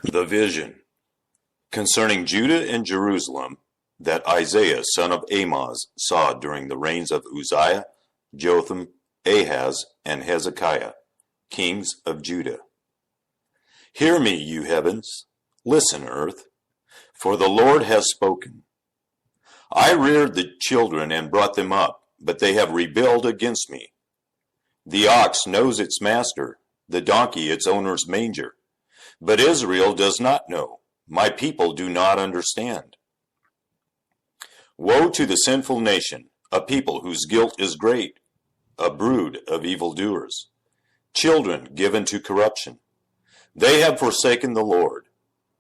The vision concerning Judah and Jerusalem that Isaiah son of Amoz saw during the reigns of Uzziah, Jotham, Ahaz, and Hezekiah, kings of Judah. Hear me, you heavens, listen, earth, for the Lord has spoken. I reared the children and brought them up, but they have rebelled against me. The ox knows its master, the donkey its owner's manger, but Israel does not know. My people do not understand. Woe to the sinful nation, a people whose guilt is great, a brood of evildoers, children given to corruption. They have forsaken the Lord.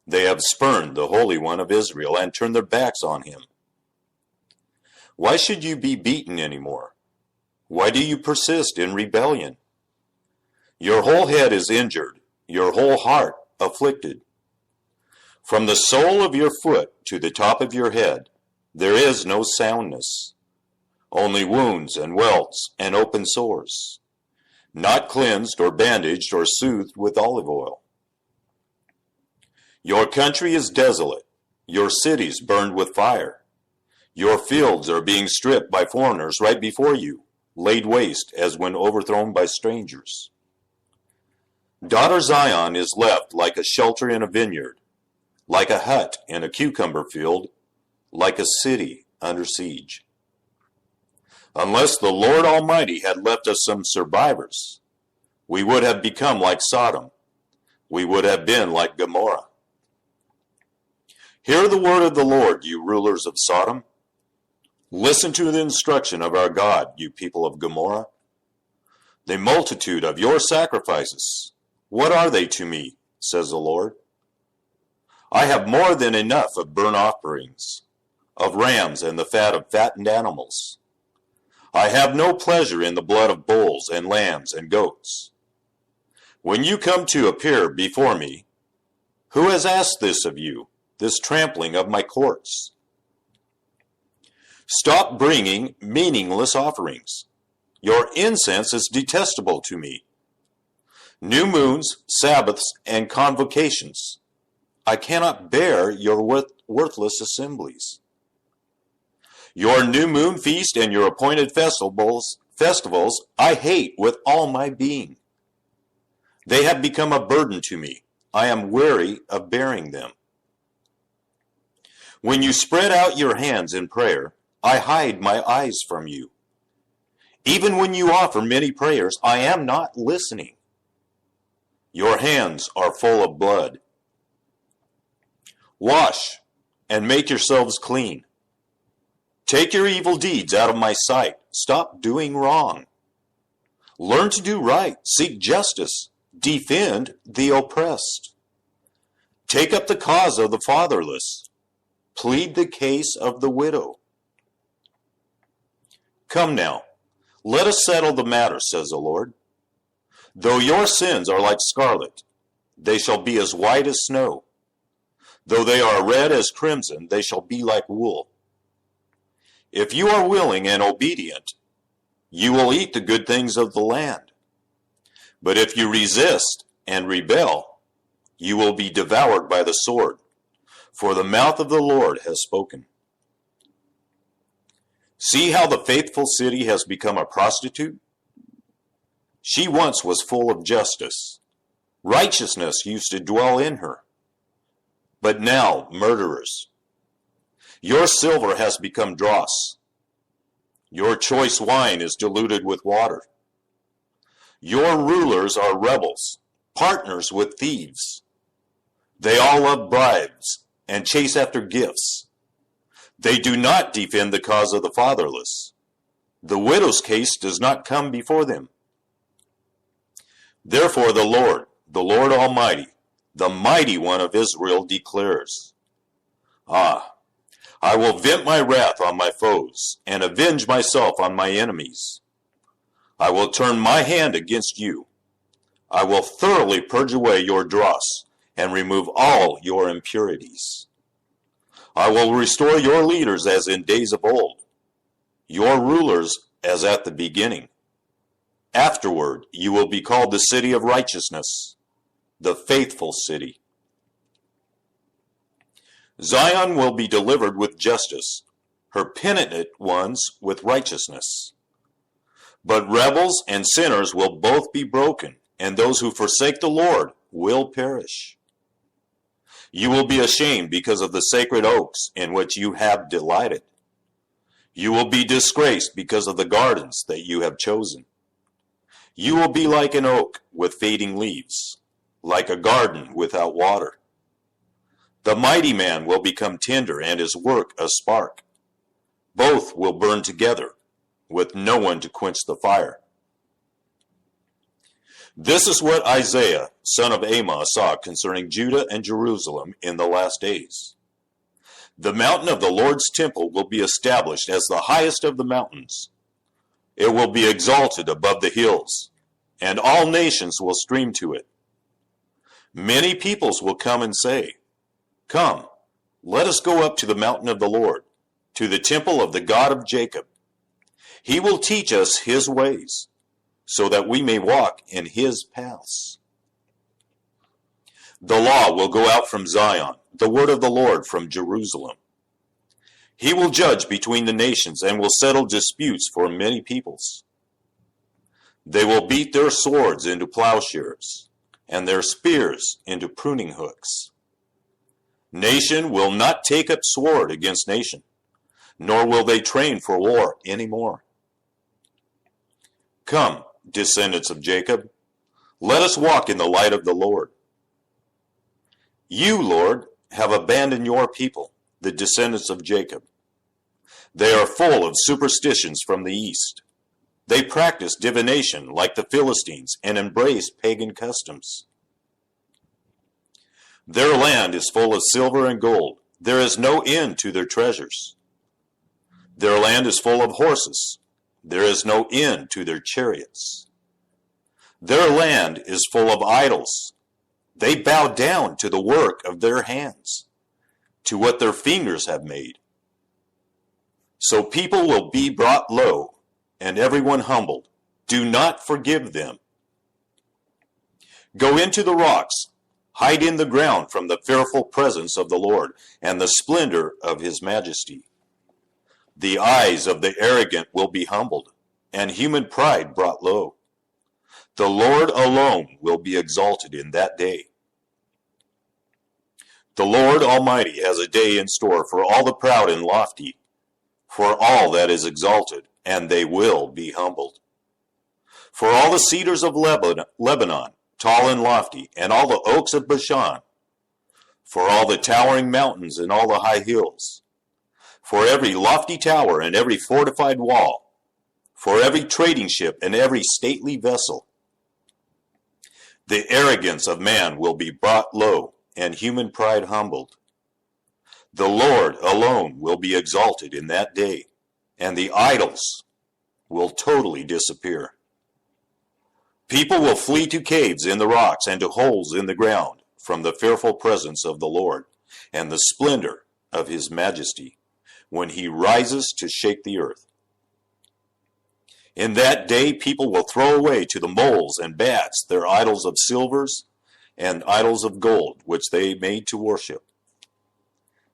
They have spurned the Holy One of Israel and turned their backs on him. Why should you be beaten anymore? Why do you persist in rebellion? Your whole head is injured, your whole heart afflicted. From the sole of your foot to the top of your head, there is no soundness, only wounds and welts and open sores, not cleansed or bandaged or soothed with olive oil. Your country is desolate, your cities burned with fire. Your fields are being stripped by foreigners right before you, laid waste as when overthrown by strangers. Daughter Zion is left like a shelter in a vineyard, like a hut in a cucumber field, like a city under siege. Unless the Lord Almighty had left us some survivors, we would have become like Sodom. We would have been like Gomorrah. Hear the word of the Lord, you rulers of Sodom. Listen to the instruction of our God, you people of Gomorrah. The multitude of your sacrifices, what are they to me, says the Lord? I have more than enough of burnt offerings, of rams and the fat of fattened animals. I have no pleasure in the blood of bulls and lambs and goats. When you come to appear before me, who has asked this of you, this trampling of my courts? Stop bringing meaningless offerings. Your incense is detestable to me. New moons, Sabbaths, and convocations. I cannot bear your worthless assemblies. Your new moon feast and your appointed festivals I hate with all my being. They have become a burden to me. I am weary of bearing them. When you spread out your hands in prayer, I hide my eyes from you. Even when you offer many prayers, I am not listening. Your hands are full of blood. Wash and make yourselves clean. Take your evil deeds out of my sight. Stop doing wrong. Learn to do right. Seek justice. Defend the oppressed. Take up the cause of the fatherless. Plead the case of the widow. Come now, let us settle the matter, says the Lord. Though your sins are like scarlet, they shall be as white as snow. Though they are red as crimson, they shall be like wool. If you are willing and obedient, you will eat the good things of the land. But if you resist and rebel, you will be devoured by the sword, for the mouth of the Lord has spoken. See how the faithful city has become a prostitute? She once was full of justice. Righteousness used to dwell in her. But now, murderers. Your silver has become dross. Your choice wine is diluted with water. Your rulers are rebels, partners with thieves. They all love bribes and chase after gifts. They do not defend the cause of the fatherless. The widow's case does not come before them. Therefore the Lord Almighty, the Mighty One of Israel declares, I will vent my wrath on my foes and avenge myself on my enemies. I will turn my hand against you. I will thoroughly purge away your dross and remove all your impurities. I will restore your leaders as in days of old, your rulers as at the beginning. Afterward, you will be called the city of righteousness, the faithful city. Zion will be delivered with justice, her penitent ones with righteousness. But rebels and sinners will both be broken, and those who forsake the Lord will perish. You will be ashamed because of the sacred oaks in which you have delighted. You will be disgraced because of the gardens that you have chosen. You will be like an oak with fading leaves, like a garden without water. The mighty man will become tinder and his work a spark. Both will burn together, with no one to quench the fire. This is what Isaiah, son of Amos, saw concerning Judah and Jerusalem in the last days. The mountain of the Lord's temple will be established as the highest of the mountains. It will be exalted above the hills, and all nations will stream to it. Many peoples will come and say, "Come, let us go up to the mountain of the Lord, to the temple of the God of Jacob. He will teach us his ways, so that we may walk in his paths." The law will go out from Zion, the word of the Lord from Jerusalem. He will judge between the nations and will settle disputes for many peoples. They will beat their swords into plowshares and their spears into pruning hooks. Nation will not take up sword against nation, nor will they train for war any more. Come, descendants of Jacob, let us walk in the light of the Lord. You, Lord, have abandoned your people, the descendants of Jacob. They are full of superstitions from the east. They practice divination like the Philistines and embrace pagan customs. Their land is full of silver and gold. There is no end to their treasures. Their land is full of horses. There is no end to their chariots. Their land is full of idols. They bow down to the work of their hands, to what their fingers have made. So people will be brought low, and everyone humbled. Do not forgive them. Go into the rocks, hide in the ground from the fearful presence of the Lord and the splendor of his majesty. The eyes of the arrogant will be humbled, and human pride brought low. The Lord alone will be exalted in that day. The Lord Almighty has a day in store for all the proud and lofty, for all that is exalted, and they will be humbled. For all the cedars of Lebanon, tall and lofty, and all the oaks of Bashan, for all the towering mountains and all the high hills, for every lofty tower and every fortified wall, for every trading ship and every stately vessel. The arrogance of man will be brought low, and human pride humbled. The Lord alone will be exalted in that day, and the idols will totally disappear. People will flee to caves in the rocks and to holes in the ground from the fearful presence of the Lord and the splendor of his majesty when he rises to shake the earth. In that day people will throw away to the moles and bats their idols of silvers and idols of gold which they made to worship.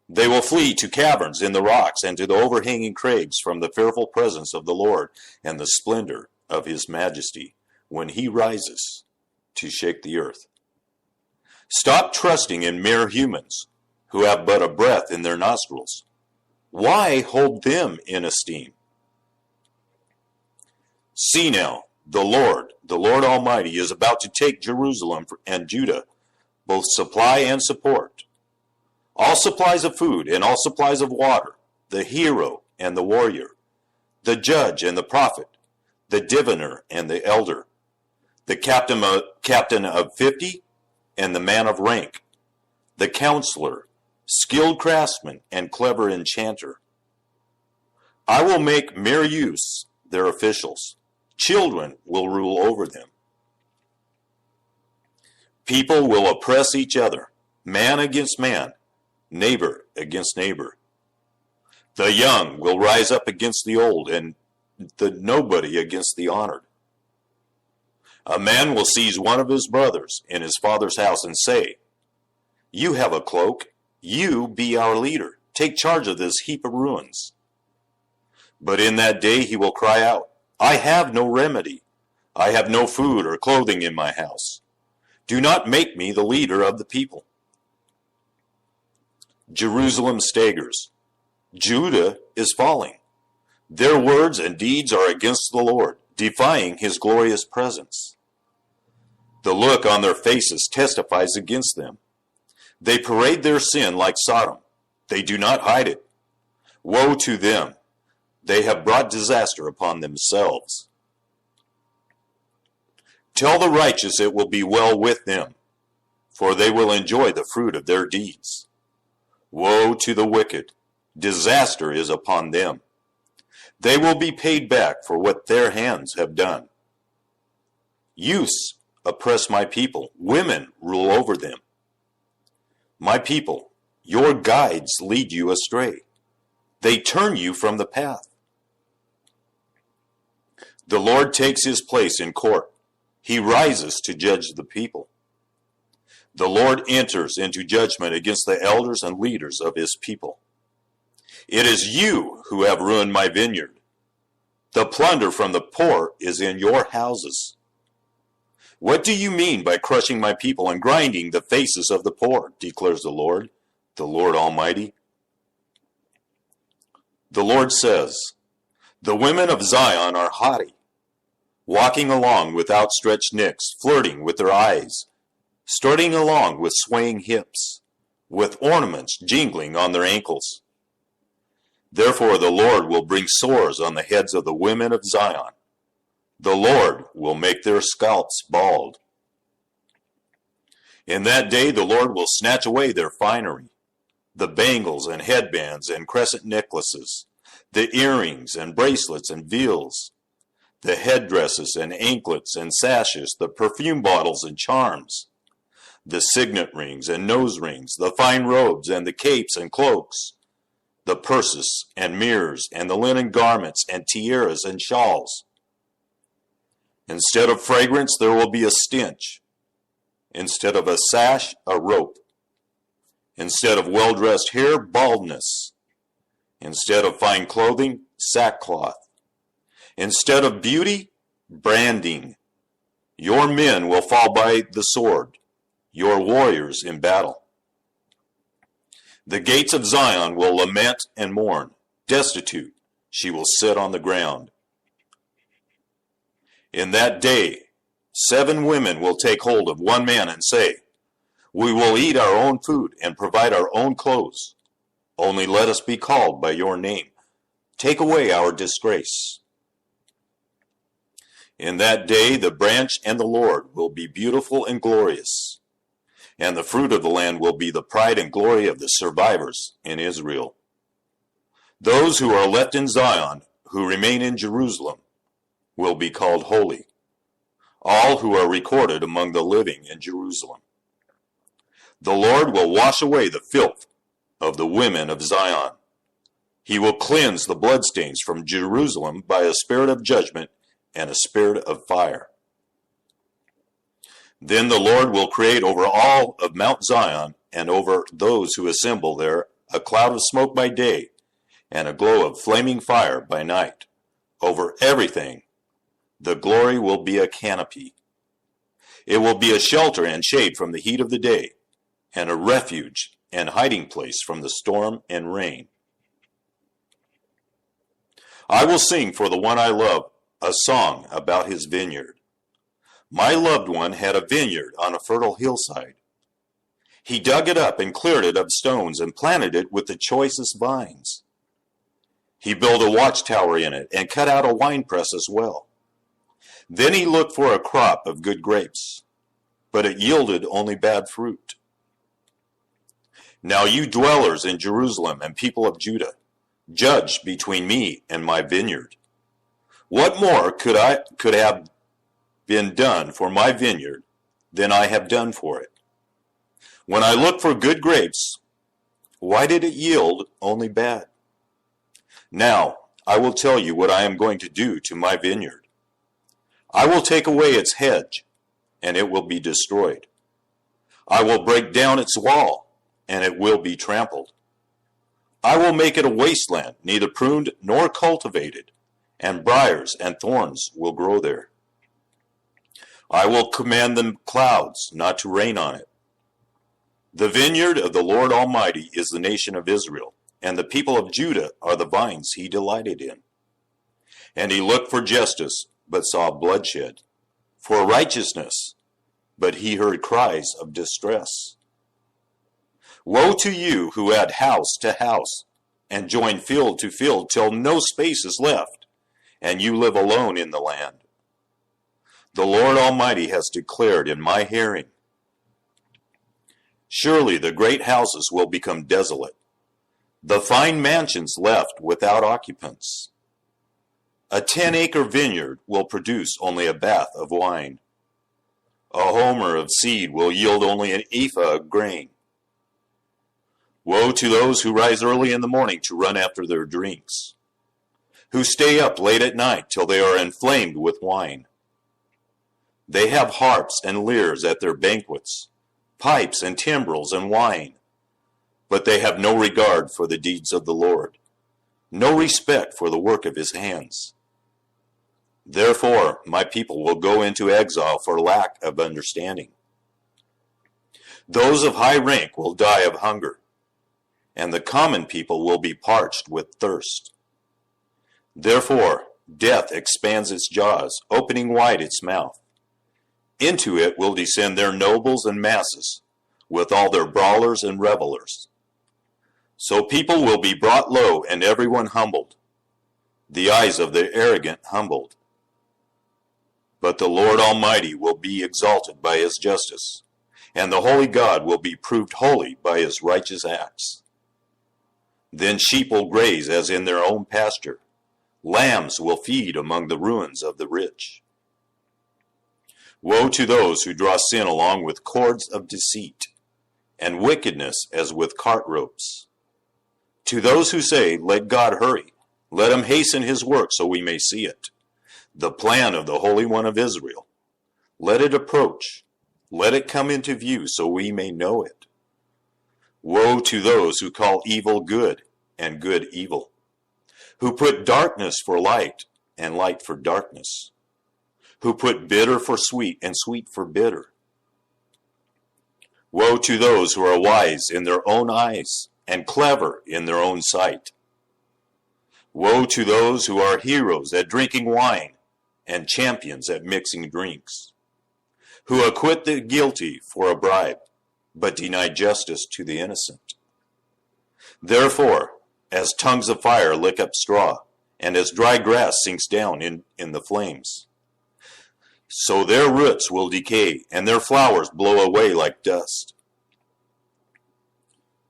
They will flee to caverns in the rocks and to the overhanging crags from the fearful presence of the Lord and the splendor of his majesty when he rises to shake the earth. Stop trusting in mere humans who have but a breath in their nostrils. Why hold them in esteem? See now, the Lord Almighty, is about to take Jerusalem and Judah, both supply and support. All supplies of food and all supplies of water, the hero and the warrior, the judge and the prophet, the diviner and the elder, the captain of 50 and the man of rank, the counselor, skilled craftsman and clever enchanter. I will make mere use their officials. Children will rule over them. People will oppress each other, man against man, neighbor against neighbor. The young will rise up against the old, and the nobody against the honored. A man will seize one of his brothers in his father's house and say, "You have a cloak, You be our leader. Take charge of this heap of ruins. But in that day he will cry out, I have no remedy. I have no food or clothing in my house. Do not make me the leader of the people. Jerusalem staggers. Judah is falling. Their words and deeds are against the Lord, defying his glorious presence. The look on their faces testifies against them. They parade their sin like Sodom. They do not hide it. Woe to them! They have brought disaster upon themselves. Tell the righteous it will be well with them, for they will enjoy the fruit of their deeds. Woe to the wicked! Disaster is upon them. They will be paid back for what their hands have done. Youths oppress my people. Women rule over them. My people, your guides lead you astray. They turn you from the path. The Lord takes his place in court. He rises to judge the people. The Lord enters into judgment against the elders and leaders of his people. It is you who have ruined my vineyard. The plunder from the poor is in your houses. What do you mean by crushing my people and grinding the faces of the poor, declares the Lord Almighty? The Lord says, the women of Zion are haughty, walking along with outstretched necks, flirting with their eyes, strutting along with swaying hips, with ornaments jingling on their ankles. Therefore the Lord will bring sores on the heads of the women of Zion. The Lord will make their scalps bald. In that day the Lord will snatch away their finery, the bangles and headbands and crescent necklaces, the earrings and bracelets and veils, the headdresses and anklets and sashes, the perfume bottles and charms, the signet rings and nose rings, the fine robes and the capes and cloaks, the purses and mirrors and the linen garments and tiaras and shawls. Instead of fragrance, there will be a stench. Instead of a sash, a rope. Instead of well-dressed hair, baldness. Instead of fine clothing, sackcloth. Instead of beauty, branding. Your men will fall by the sword, your warriors in battle. The gates of Zion will lament and mourn. Destitute, she will sit on the ground. In that day, 7 women will take hold of one man and say, we will eat our own food and provide our own clothes. Only let us be called by your name. Take away our disgrace. In that day, the branch and the Lord will be beautiful and glorious, and the fruit of the land will be the pride and glory of the survivors in Israel. Those who are left in Zion, who remain in Jerusalem, will be called holy, all who are recorded among the living in Jerusalem. The Lord will wash away the filth of the women of Zion. He will cleanse the bloodstains from Jerusalem by a spirit of judgment and a spirit of fire. Then the Lord will create over all of Mount Zion and over those who assemble there a cloud of smoke by day and a glow of flaming fire by night. Over everything the glory will be a canopy. It will be a shelter and shade from the heat of the day, and a refuge and hiding place from the storm and rain. I will sing for the one I love a song about his vineyard. My loved one had a vineyard on a fertile hillside. He dug it up and cleared it of stones and planted it with the choicest vines. He built a watchtower in it and cut out a winepress as well. Then he looked for a crop of good grapes, but it yielded only bad fruit. Now you dwellers in Jerusalem and people of Judah, judge between me and my vineyard. What more could have been done for my vineyard than I have done for it? When I looked for good grapes, why did it yield only bad? Now I will tell you what I am going to do to my vineyard. I will take away its hedge, and it will be destroyed. I will break down its wall, and it will be trampled. I will make it a wasteland, neither pruned nor cultivated, and briars and thorns will grow there. I will command the clouds not to rain on it. The vineyard of the Lord Almighty is the nation of Israel, and the people of Judah are the vines he delighted in. And he looked for justice, but saw bloodshed, for righteousness, but he heard cries of distress. Woe to you who add house to house, and join field to field, till no space is left, and you live alone in the land. The Lord Almighty has declared in my hearing, surely the great houses will become desolate, the fine mansions left without occupants. A 10-acre vineyard will produce only a bath of wine. A homer of seed will yield only an ephah of grain. Woe to those who rise early in the morning to run after their drinks, who stay up late at night till they are inflamed with wine. They have harps and lyres at their banquets, pipes and timbrels and wine, but they have no regard for the deeds of the Lord, no respect for the work of his hands. Therefore, my people will go into exile for lack of understanding. Those of high rank will die of hunger, and the common people will be parched with thirst. Therefore, death expands its jaws, opening wide its mouth. Into it will descend their nobles and masses, with all their brawlers and revelers. So people will be brought low, and everyone humbled, the eyes of the arrogant humbled. But the Lord Almighty will be exalted by his justice, and the holy God will be proved holy by his righteous acts. Then sheep will graze as in their own pasture. Lambs will feed among the ruins of the rich. Woe to those who draw sin along with cords of deceit, and wickedness as with cart ropes. To those who say, let God hurry, let him hasten his work so we may see it, the plan of the Holy One of Israel. Let it approach, let it come into view so we may know it. Woe to those who call evil good and good evil, who put darkness for light and light for darkness, who put bitter for sweet and sweet for bitter. Woe to those who are wise in their own eyes and clever in their own sight. Woe to those who are heroes at drinking wine and champions at mixing drinks, who acquit the guilty for a bribe, but deny justice to the innocent. Therefore, as tongues of fire lick up straw, and as dry grass sinks down in the flames, so their roots will decay, and their flowers blow away like dust.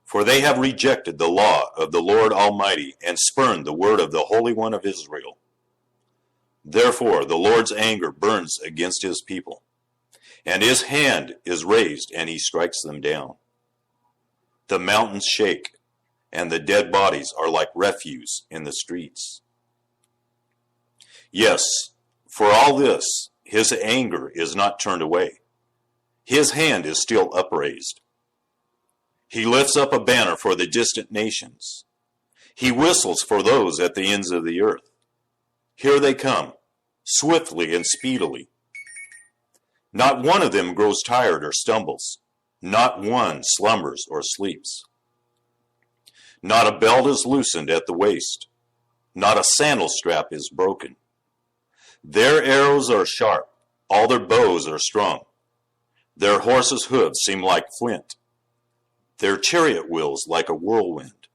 For they have rejected the law of the Lord Almighty, and spurned the word of the Holy One of Israel. Therefore the Lord's anger burns against his people, and his hand is raised, and he strikes them down. The mountains shake, and the dead bodies are like refuse in the streets. Yes, for all this, his anger is not turned away. His hand is still upraised. He lifts up a banner for the distant nations. He whistles for those at the ends of the earth. Here they come, swiftly and speedily. Not one of them grows tired or stumbles. Not one slumbers or sleeps. Not a belt is loosened at the waist. Not a sandal strap is broken. Their arrows are sharp. All their bows are strung. Their horses' hooves seem like flint. Their chariot wheels like a whirlwind.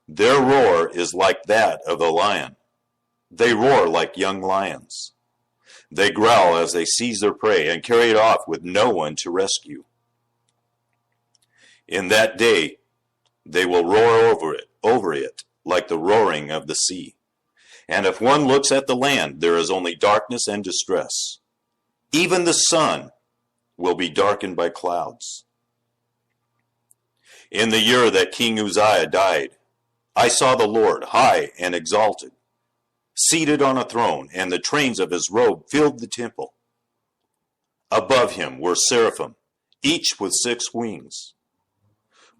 Their roar is like that of a lion. They roar like young lions. They growl as they seize their prey and carry it off with no one to rescue. In that day, they will roar over it like the roaring of the sea. And if one looks at the land, there is only darkness and distress. Even the sun will be darkened by clouds. In the year that King Uzziah died, I saw the Lord high and exalted, seated on a throne, and the trains of his robe filled the temple. Above him were seraphim, each with 6 wings.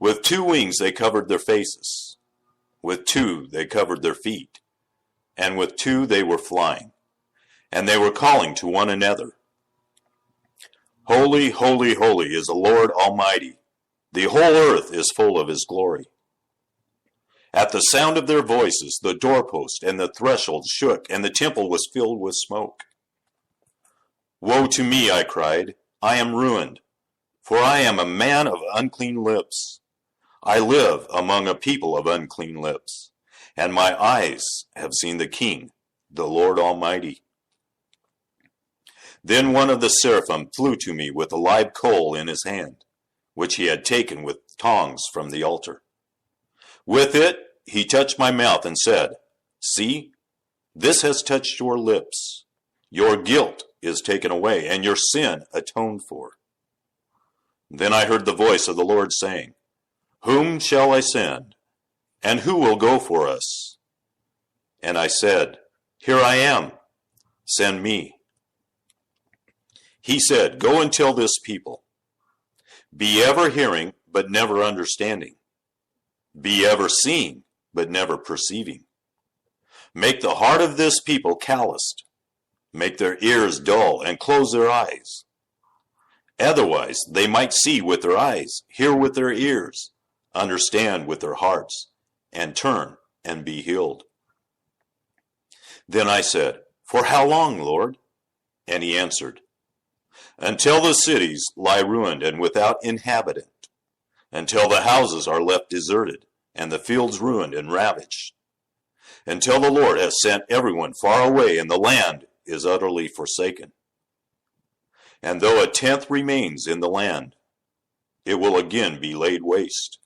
With 2 wings they covered their faces. With 2 they covered their feet. And with 2 they were flying. And they were calling to one another, Holy, holy, holy is the Lord Almighty. The whole earth is full of his glory. At the sound of their voices, the doorpost and the threshold shook, and the temple was filled with smoke. Woe to me, I cried. I am ruined, for I am a man of unclean lips. I live among a people of unclean lips, and my eyes have seen the King, the Lord Almighty. Then one of the seraphim flew to me with a live coal in his hand, which he had taken with tongs from the altar. With it he touched my mouth and said, See, this has touched your lips. Your guilt is taken away, and your sin atoned for. Then I heard the voice of the Lord saying, Whom shall I send? And who will go for us? And I said, Here I am. Send me. He said, Go and tell this people, Be ever hearing, but never understanding. Be ever seeing, but never perceiving. Make the heart of this people calloused. Make their ears dull and close their eyes. Otherwise, they might see with their eyes, hear with their ears, understand with their hearts, and turn and be healed. Then I said, For how long, Lord? And he answered, Until the cities lie ruined and without inhabitant, until the houses are left deserted, and the fields ruined and ravaged, until the Lord has sent everyone far away, and the land is utterly forsaken. And though 1/10 remains in the land, it will again be laid waste.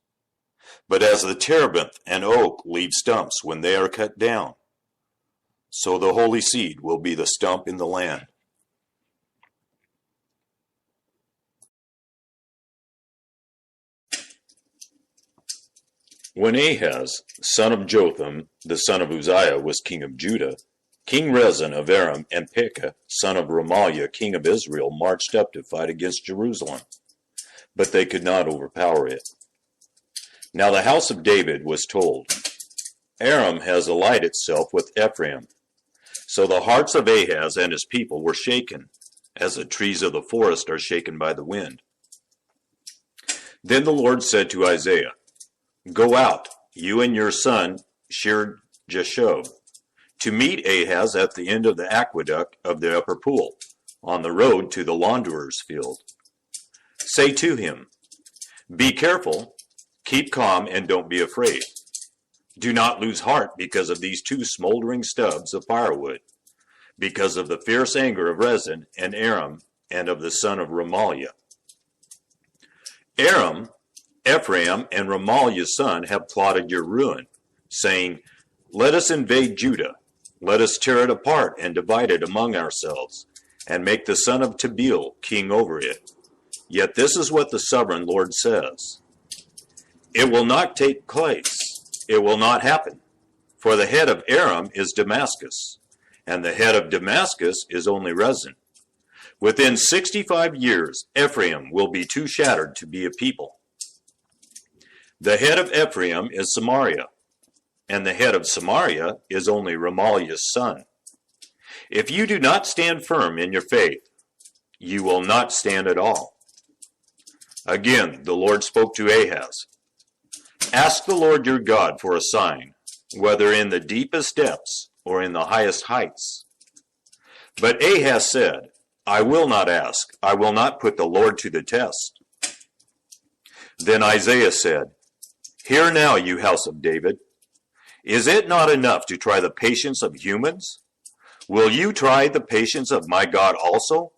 But as the terebinth and oak leave stumps when they are cut down, so the holy seed will be the stump in the land. When Ahaz, son of Jotham, the son of Uzziah, was king of Judah, King Rezin of Aram and Pekah, son of Remaliah, king of Israel, marched up to fight against Jerusalem, but they could not overpower it. Now the house of David was told, Aram has allied itself with Ephraim. So the hearts of Ahaz and his people were shaken, as the trees of the forest are shaken by the wind. Then the Lord said to Isaiah, Go out, you and your son Shear-Jashub, to meet Ahaz at the end of the aqueduct of the upper pool, on the road to the launderer's field. Say to him, Be careful, keep calm, and don't be afraid. Do not lose heart because of these 2 smoldering stubs of firewood, because of the fierce anger of Rezin and Aram and of the son of Remaliah. Aram, Ephraim, and Remaliah's son have plotted your ruin, saying, Let us invade Judah. Let us tear it apart and divide it among ourselves, and make the son of Tabeel king over it. Yet this is what the sovereign Lord says. It will not take place. It will not happen. For the head of Aram is Damascus, and the head of Damascus is only Rezin. Within 65 years, Ephraim will be too shattered to be a people. The head of Ephraim is Samaria, and the head of Samaria is only Remaliah's son. If you do not stand firm in your faith, you will not stand at all. Again, the Lord spoke to Ahaz. Ask the Lord your God for a sign, whether in the deepest depths or in the highest heights. But Ahaz said, I will not ask. I will not put the Lord to the test. Then Isaiah said, Hear now, you house of David. Is it not enough to try the patience of humans? Will you try the patience of my God also?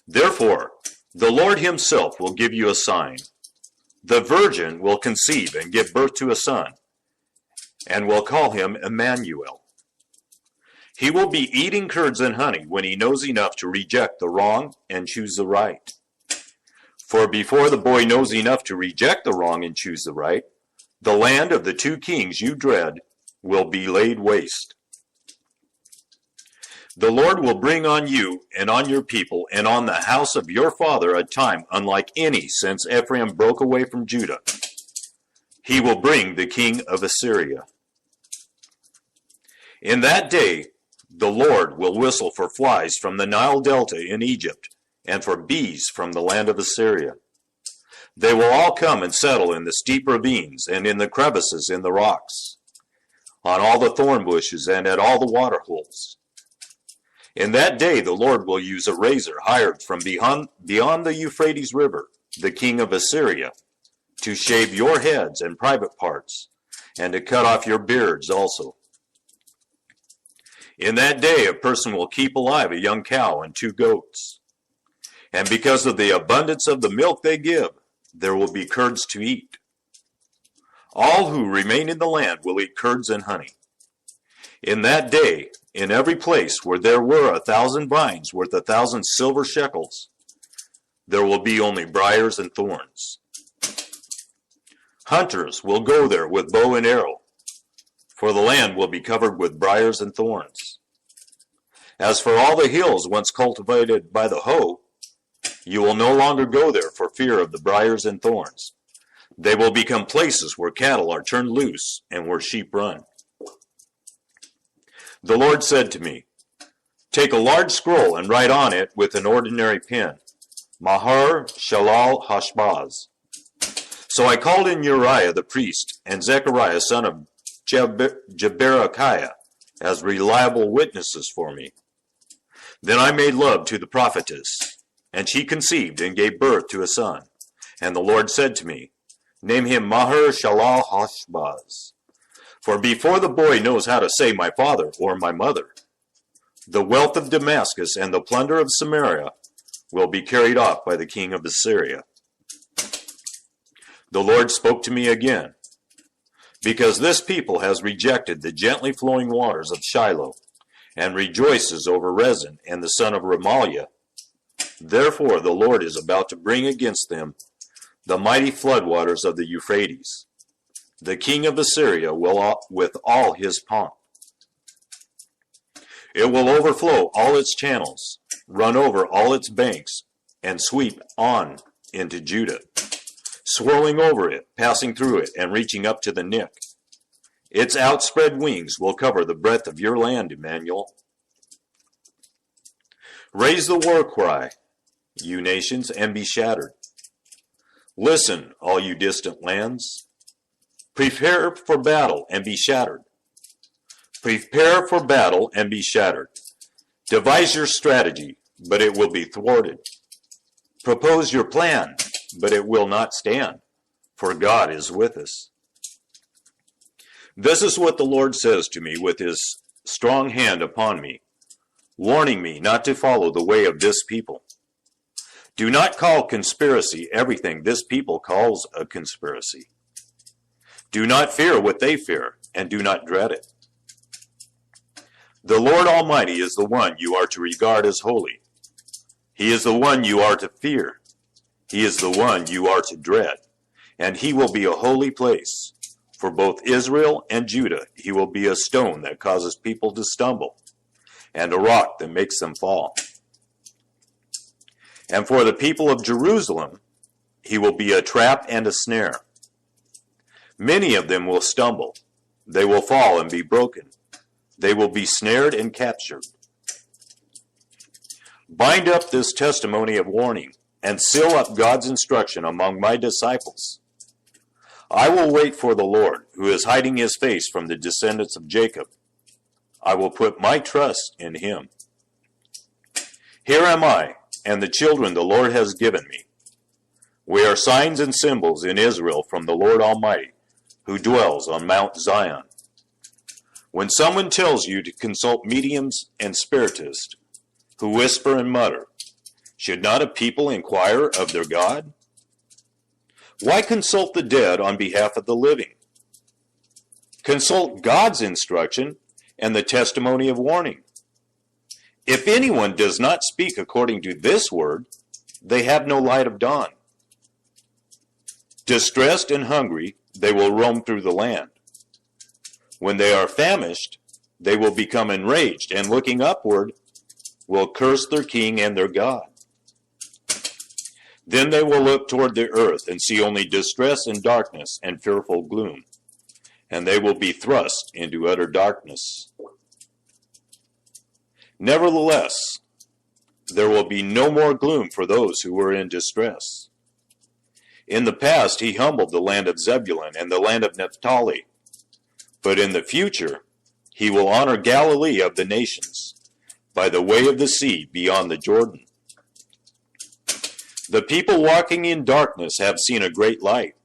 Therefore, the Lord himself will give you a sign. The virgin will conceive and give birth to a son, and will call him Emmanuel. He will be eating curds and honey when he knows enough to reject the wrong and choose the right. For before the boy knows enough to reject the wrong and choose the right, the land of the 2 kings you dread will be laid waste. The Lord will bring on you and on your people and on the house of your father a time unlike any since Ephraim broke away from Judah. He will bring the king of Assyria. In that day, the Lord will whistle for flies from the Nile Delta in Egypt and for bees from the land of Assyria. They will all come and settle in the steep ravines and in the crevices in the rocks, on all the thorn bushes and at all the water holes. In that day the Lord will use a razor hired from beyond the Euphrates River, the king of Assyria, to shave your heads and private parts, and to cut off your beards also. In that day a person will keep alive a young cow and 2 goats. And because of the abundance of the milk they give, there will be curds to eat. All who remain in the land will eat curds and honey. In that day, in every place where there were 1,000 vines worth 1,000 silver shekels, there will be only briars and thorns. Hunters will go there with bow and arrow, for the land will be covered with briars and thorns. As for all the hills once cultivated by the hoe, you will no longer go there for fear of the briars and thorns. They will become places where cattle are turned loose and where sheep run. The Lord said to me, "Take a large scroll and write on it with an ordinary pen, Maher-shalal-hash-baz." So I called in Uriah the priest and Zechariah son of Jeberechiah as reliable witnesses for me. Then I made love to the prophetess, and she conceived and gave birth to a son. And the Lord said to me, "Name him Maher-shalal-hash-baz. For before the boy knows how to say my father or my mother, the wealth of Damascus and the plunder of Samaria will be carried off by the king of Assyria." The Lord spoke to me again, "Because this people has rejected the gently flowing waters of Shiloh, and rejoices over Rezin and the son of Remaliah, therefore the Lord is about to bring against them the mighty floodwaters of the Euphrates, the king of Assyria with all his pomp. It will overflow all its channels, run over all its banks, and sweep on into Judah, swirling over it, passing through it, and reaching up to the neck. Its outspread wings will cover the breadth of your land, Emmanuel. Raise the war cry, you nations, and be shattered. Listen, all you distant lands. Prepare for battle and be shattered. Prepare for battle and be shattered. Devise your strategy, but it will be thwarted. Propose your plan, but it will not stand, for God is with us. This is what the Lord says to me with his strong hand upon me, warning me not to follow the way of this people. Do not call conspiracy everything this people calls a conspiracy. Do not fear what they fear, and do not dread it. The Lord Almighty is the one you are to regard as holy. He is the one you are to fear. He is the one you are to dread, and he will be a holy place. For both Israel and Judah, he will be a stone that causes people to stumble, and a rock that makes them fall. And for the people of Jerusalem, he will be a trap and a snare. Many of them will stumble. They will fall and be broken. They will be snared and captured. Bind up this testimony of warning, and seal up God's instruction among my disciples. I will wait for the Lord, who is hiding his face from the descendants of Jacob. I will put my trust in him. Here am I, and the children the Lord has given me. We are signs and symbols in Israel from the Lord Almighty, who dwells on Mount Zion. When someone tells you to consult mediums and spiritists, who whisper and mutter, should not a people inquire of their God? Why consult the dead on behalf of the living? Consult God's instruction and the testimony of warning. If anyone does not speak according to this word, they have no light of dawn. Distressed and hungry, they will roam through the land. When they are famished, they will become enraged, and looking upward, will curse their king and their God. Then they will look toward the earth and see only distress and darkness and fearful gloom, and they will be thrust into utter darkness. Nevertheless, there will be no more gloom for those who were in distress. In the past he humbled the land of Zebulun and the land of Naphtali, but in the future he will honor Galilee of the nations, by the way of the sea beyond the Jordan. The people walking in darkness have seen a great light.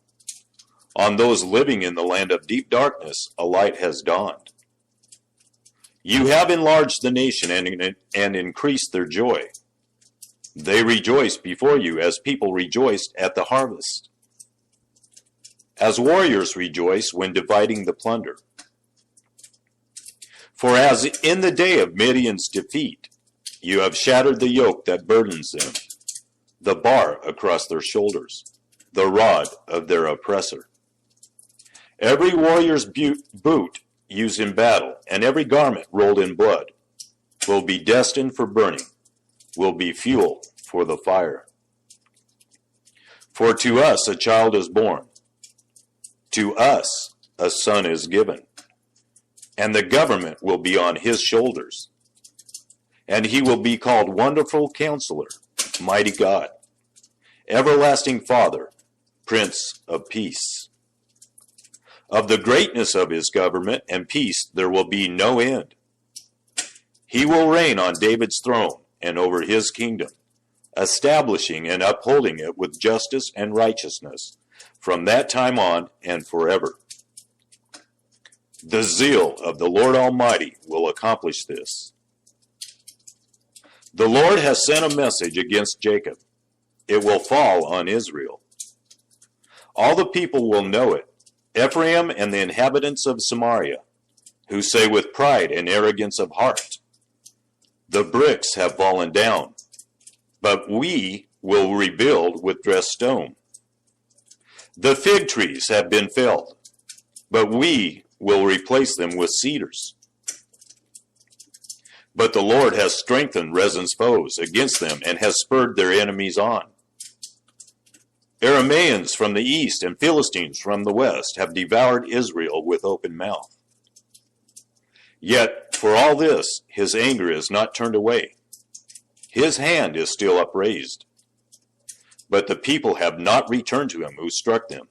On those living in the land of deep darkness, a light has dawned. You have enlarged the nation and increased their joy. They rejoice before you as people rejoiced at the harvest, as warriors rejoice when dividing the plunder. For as in the day of Midian's defeat, you have shattered the yoke that burdens them, the bar across their shoulders, the rod of their oppressor. Every warrior's boot used in battle, and every garment rolled in blood, will be destined for burning, will be fuel for the fire. For to us a child is born, to us a son is given, and the government will be on his shoulders. And he will be called Wonderful Counselor, Mighty God, Everlasting Father, Prince of Peace. Of the greatness of his government and peace there will be no end. He will reign on David's throne and over his kingdom, establishing and upholding it with justice and righteousness from that time on and forever. The zeal of the Lord Almighty will accomplish this. The Lord has sent a message against Jacob. It will fall on Israel. All the people will know it, Ephraim and the inhabitants of Samaria, who say with pride and arrogance of heart, the bricks have fallen down, but we will rebuild with dressed stone. The fig trees have been felled, but we will replace them with cedars. But the Lord has strengthened Rezin's foes against them and has spurred their enemies on. Aramaeans from the east and Philistines from the west have devoured Israel with open mouth. Yet for all this, his anger is not turned away. His hand is still upraised. But the people have not returned to him who struck them,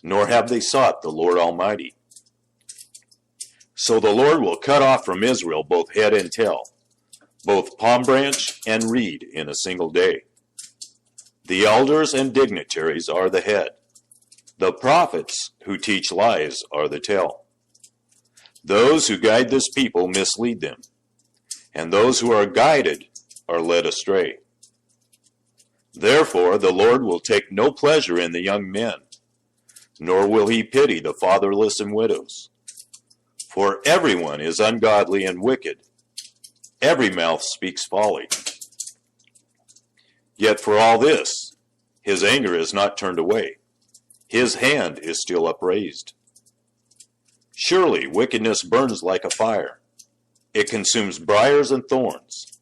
nor have they sought the Lord Almighty. So the Lord will cut off from Israel both head and tail, both palm branch and reed in a single day. The elders and dignitaries are the head. The prophets who teach lies are the tail. Those who guide this people mislead them, and those who are guided are led astray. Therefore the Lord will take no pleasure in the young men, nor will he pity the fatherless and widows. For everyone is ungodly and wicked. Every mouth speaks folly. Yet for all this, his anger is not turned away. His hand is still upraised. Surely wickedness burns like a fire. It consumes briars and thorns.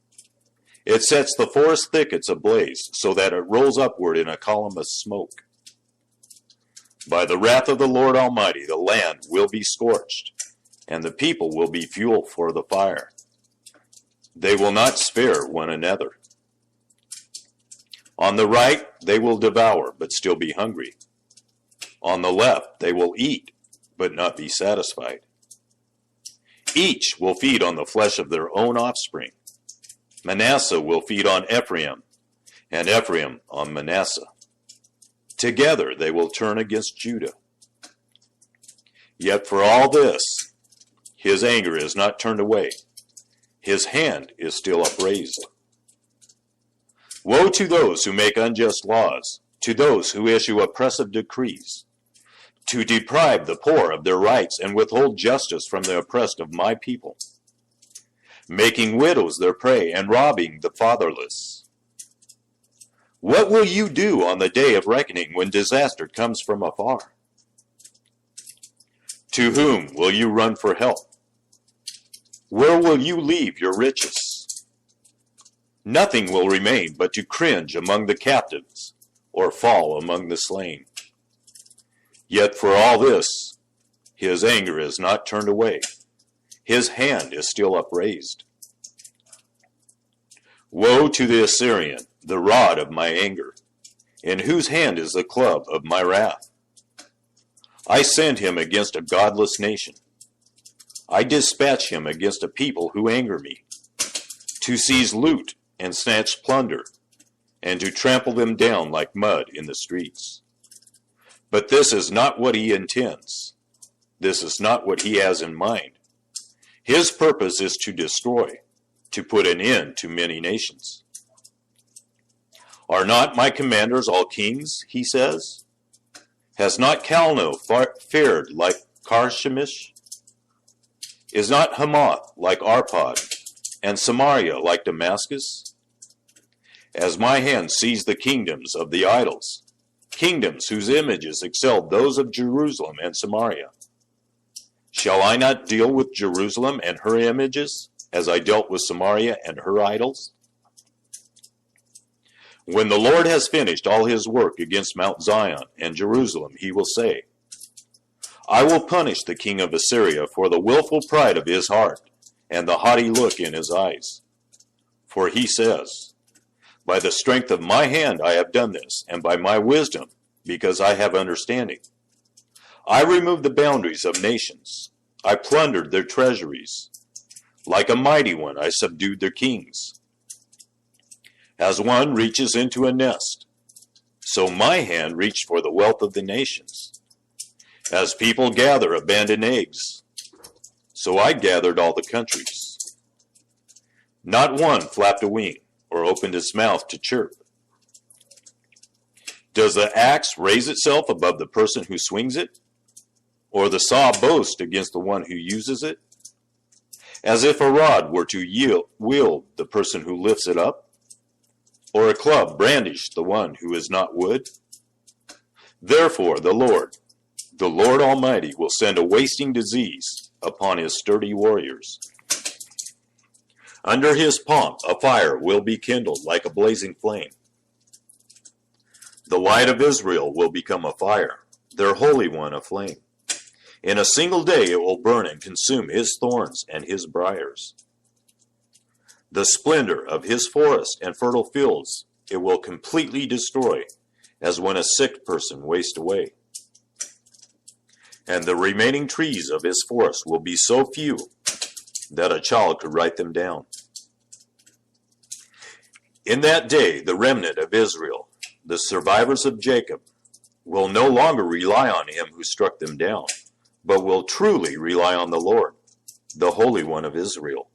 It sets the forest thickets ablaze, so that it rolls upward in a column of smoke. By the wrath of the Lord Almighty, the land will be scorched, and the people will be fuel for the fire. They will not spare one another. On the right they will devour, but still be hungry. On the left they will eat, but not be satisfied. Each will feed on the flesh of their own offspring. Manasseh will feed on Ephraim, and Ephraim on Manasseh. Together they will turn against Judah. Yet for all this, his anger is not turned away. His hand is still upraised. Woe to those who make unjust laws, to those who issue oppressive decrees, to deprive the poor of their rights and withhold justice from the oppressed of my people, making widows their prey and robbing the fatherless. What will you do on the day of reckoning when disaster comes from afar? To whom will you run for help? Where will you leave your riches? Nothing will remain but to cringe among the captives, or fall among the slain. Yet for all this, his anger is not turned away. His hand is still upraised. Woe to the Assyrian, the rod of my anger, in whose hand is the club of my wrath. I send him against a godless nation. I dispatch him against a people who anger me, to seize loot and snatch plunder, and to trample them down like mud in the streets. But this is not what he intends. This is not what he has in mind. His purpose is to destroy, to put an end to many nations. Are not my commanders all kings, he says? Has not Calno fared like Karshemish? Is not Hamath like Arpad, and Samaria like Damascus? As my hand seized the kingdoms of the idols, kingdoms whose images excelled those of Jerusalem and Samaria, shall I not deal with Jerusalem and her images, as I dealt with Samaria and her idols? When the Lord has finished all his work against Mount Zion and Jerusalem, he will say, I will punish the king of Assyria for the willful pride of his heart and the haughty look in his eyes. For he says, by the strength of my hand I have done this, and by my wisdom, because I have understanding. I removed the boundaries of nations. I plundered their treasuries. Like a mighty one, I subdued their kings. As one reaches into a nest, so my hand reached for the wealth of the nations. As people gather abandoned eggs, so I gathered all the countries. Not one flapped a wing or opened its mouth to chirp. Does the axe raise itself above the person who swings it, or the saw boast against the one who uses it? As if a rod were to wield the person who lifts it up, or a club brandish the one who is not wood? Therefore the Lord Almighty, will send a wasting disease upon his sturdy warriors. Under his pomp a fire will be kindled like a blazing flame. The light of Israel will become a fire, their Holy One a flame. In a single day it will burn and consume his thorns and his briars. The splendor of his forest and fertile fields it will completely destroy, as when a sick person wastes away. And the remaining trees of his forest will be so few that a child could write them down. In that day, the remnant of Israel, the survivors of Jacob, will no longer rely on him who struck them down, but will truly rely on the Lord, the Holy One of Israel.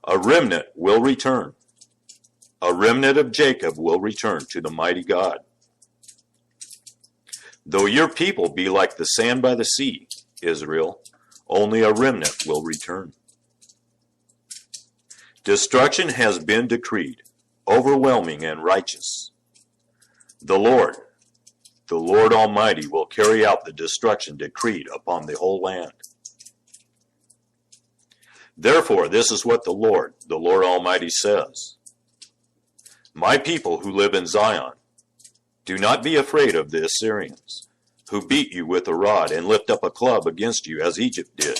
A remnant will return. A remnant of Jacob will return to the mighty God. Though your people be like the sand by the sea, Israel, only a remnant will return. Destruction has been decreed, overwhelming and righteous. The Lord Almighty, will carry out the destruction decreed upon the whole land. Therefore, this is what the Lord Almighty says. My people who live in Zion, do not be afraid of the Assyrians, who beat you with a rod and lift up a club against you as Egypt did.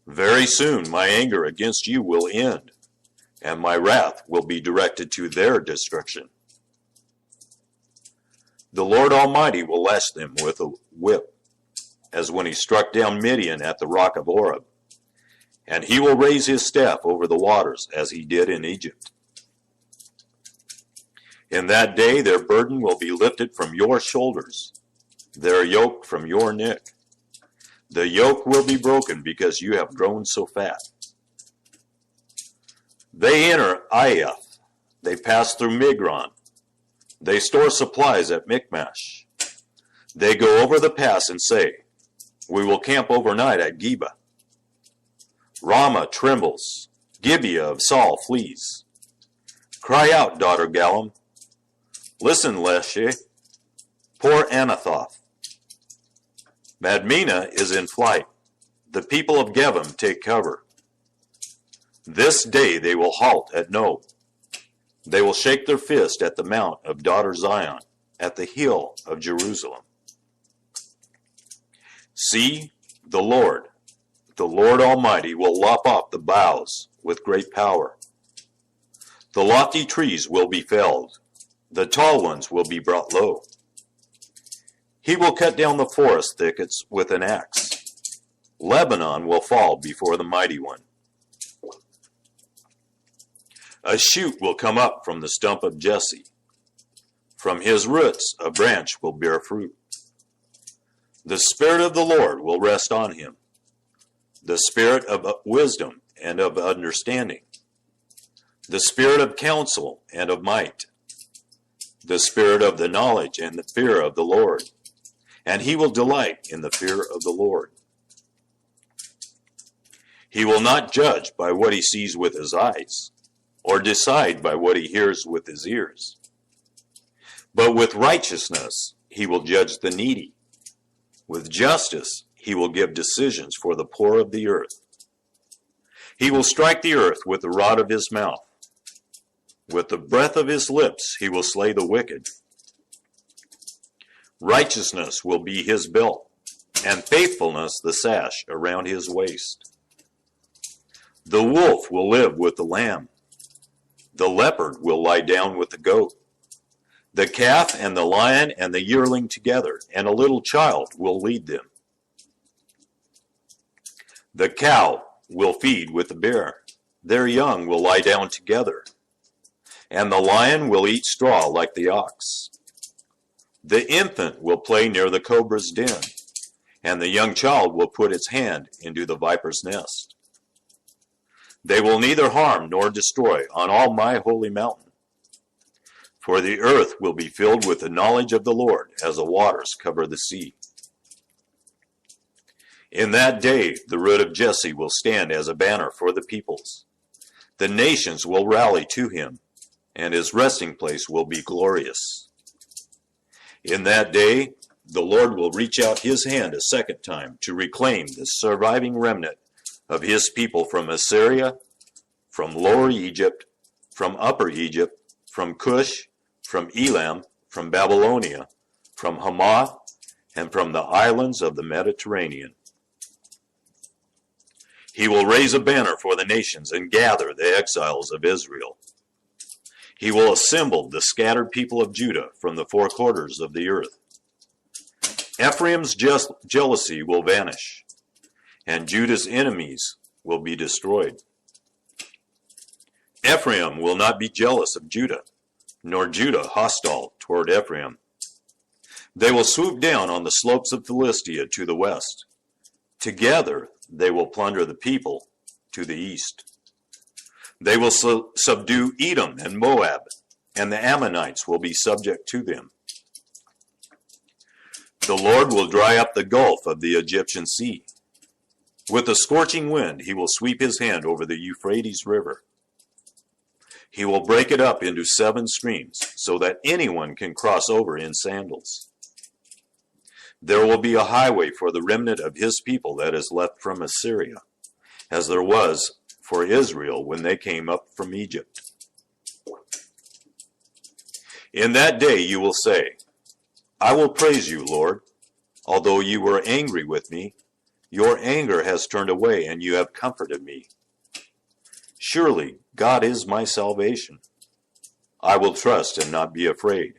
Very soon my anger against you will end, and my wrath will be directed to their destruction. The Lord Almighty will lash them with a whip, as when he struck down Midian at the rock of Oreb, and he will raise his staff over the waters as he did in Egypt. In that day their burden will be lifted from your shoulders, their yoke from your neck. The yoke will be broken because you have grown so fat. They enter Aiath. They pass through Migron. They store supplies at Michmash. They go over the pass and say, we will camp overnight at Geba. Ramah trembles. Gibeah of Saul flees. Cry out, daughter Gallim. Listen, Leshe. Poor Anathoth. Madmenah is in flight. The people of Gevim take cover. This day they will halt at Nob. They will shake their fist at the mount of daughter Zion, at the hill of Jerusalem. See, the Lord Almighty will lop off the boughs with great power. The lofty trees will be felled, the tall ones will be brought low. He will cut down the forest thickets with an axe. Lebanon will fall before the mighty one. A shoot will come up from the stump of Jesse. From his roots a branch will bear fruit. The Spirit of the Lord will rest on him, the Spirit of wisdom and of understanding, the Spirit of counsel and of might, the Spirit of the knowledge and the fear of the Lord, and he will delight in the fear of the Lord. He will not judge by what he sees with his eyes, or decide by what he hears with his ears. But with righteousness he will judge the needy. With justice he will give decisions for the poor of the earth. He will strike the earth with the rod of his mouth. With the breath of his lips he will slay the wicked. Righteousness will be his belt, and faithfulness the sash around his waist. The wolf will live with the lamb. The leopard will lie down with the goat. The calf and the lion and the yearling together, and a little child will lead them. The cow will feed with the bear. Their young will lie down together. And the lion will eat straw like the ox. The infant will play near the cobra's den, and the young child will put its hand into the viper's nest. They will neither harm nor destroy on all my holy mountain. For the earth will be filled with the knowledge of the Lord as the waters cover the sea. In that day the root of Jesse will stand as a banner for the peoples. The nations will rally to him, and his resting place will be glorious. In that day the Lord will reach out his hand a second time to reclaim the surviving remnant of his people from Assyria, from Lower Egypt, from Upper Egypt, from Cush, from Elam, from Babylonia, from Hamath, and from the islands of the Mediterranean. He will raise a banner for the nations and gather the exiles of Israel. He will assemble the scattered people of Judah from the four quarters of the earth. Ephraim's jealousy will vanish, and Judah's enemies will be destroyed. Ephraim will not be jealous of Judah, nor Judah hostile toward Ephraim. They will swoop down on the slopes of Philistia to the west. Together they will plunder the people to the east. They will subdue Edom and Moab, and the Ammonites will be subject to them. The Lord will dry up the gulf of the Egyptian sea. With a scorching wind he will sweep his hand over the Euphrates River. He will break it up into 7 streams, so that anyone can cross over in sandals. There will be a highway for the remnant of his people that is left from Assyria, as there was for Israel when they came up from Egypt. In that day you will say, I will praise you, Lord. Although you were angry with me, your anger has turned away, and you have comforted me. Surely God is my salvation. I will trust and not be afraid.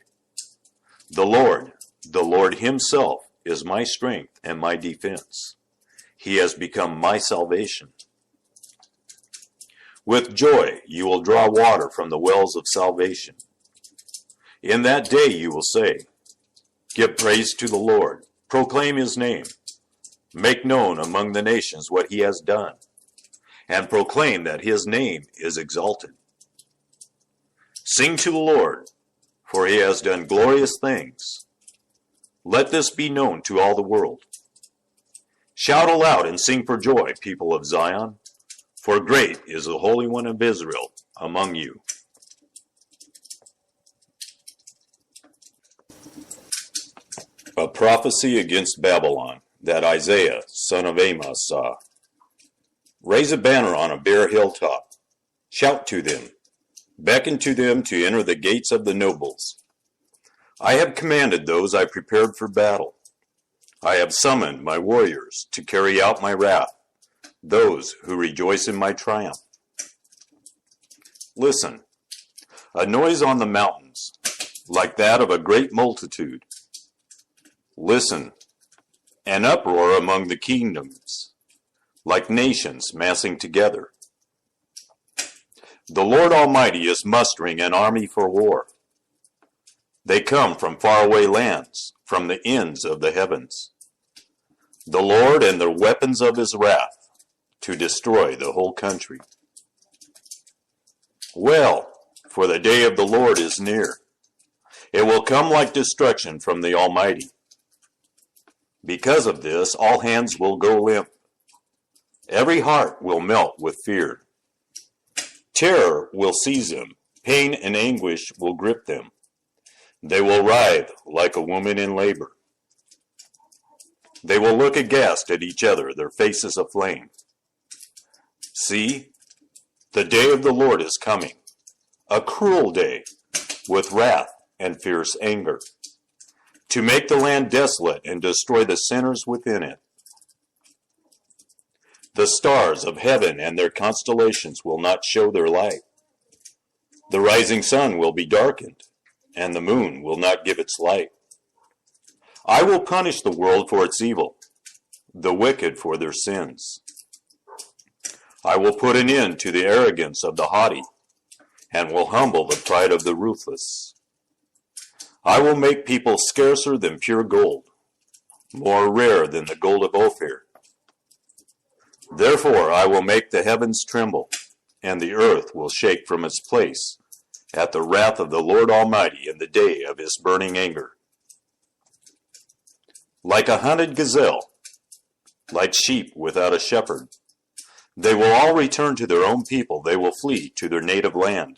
The Lord himself is my strength and my defense. He has become my salvation. With joy you will draw water from the wells of salvation. In that day you will say, give praise to the Lord, proclaim his name, make known among the nations what he has done, and proclaim that his name is exalted. Sing to the Lord, for he has done glorious things. Let this be known to all the world. Shout aloud and sing for joy, people of Zion, for great is the Holy One of Israel among you. A prophecy against Babylon that Isaiah, son of Amos, saw. Raise a banner on a bare hilltop. Shout to them, beckon to them to enter the gates of the nobles. I have commanded those I prepared for battle. I have summoned my warriors to carry out my wrath, those who rejoice in my triumph. Listen, a noise on the mountains, like that of a great multitude. Listen, an uproar among the kingdoms, like nations massing together. The Lord Almighty is mustering an army for war. They come from faraway lands, from the ends of the heavens. The Lord and the weapons of his wrath, to destroy the whole country. Well, for the day of the Lord is near. It will come like destruction from the Almighty. Because of this, all hands will go limp. Every heart will melt with fear. Terror will seize them. Pain and anguish will grip them. They will writhe like a woman in labor. They will look aghast at each other, their faces aflame. See, the day of the Lord is coming, a cruel day, with wrath and fierce anger, to make the land desolate and destroy the sinners within it. The stars of heaven and their constellations will not show their light. The rising sun will be darkened, and the moon will not give its light. I will punish the world for its evil, the wicked for their sins. I will put an end to the arrogance of the haughty, and will humble the pride of the ruthless. I will make people scarcer than pure gold, more rare than the gold of Ophir. Therefore I will make the heavens tremble, and the earth will shake from its place at the wrath of the Lord Almighty in the day of his burning anger. Like a hunted gazelle, like sheep without a shepherd, they will all return to their own people. They will flee to their native land.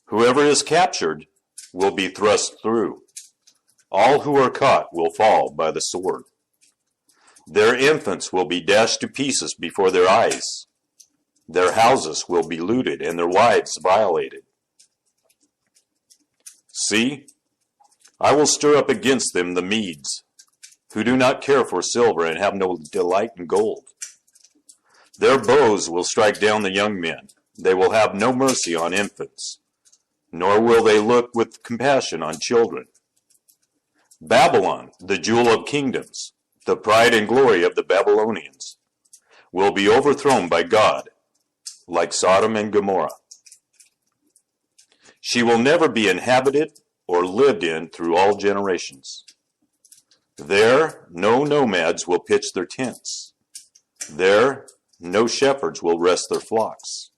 Whoever is captured will be thrust through. All who are caught will fall by the sword. Their infants will be dashed to pieces before their eyes. Their houses will be looted and their wives violated. See, I will stir up against them the Medes, who do not care for silver and have no delight in gold. Their bows will strike down the young men. They will have no mercy on infants, nor will they look with compassion on children. Babylon, the jewel of kingdoms, the pride and glory of the Babylonians, will be overthrown by God, like Sodom and Gomorrah. She will never be inhabited or lived in through all generations. There no nomads will pitch their tents. There no shepherds will rest their flocks.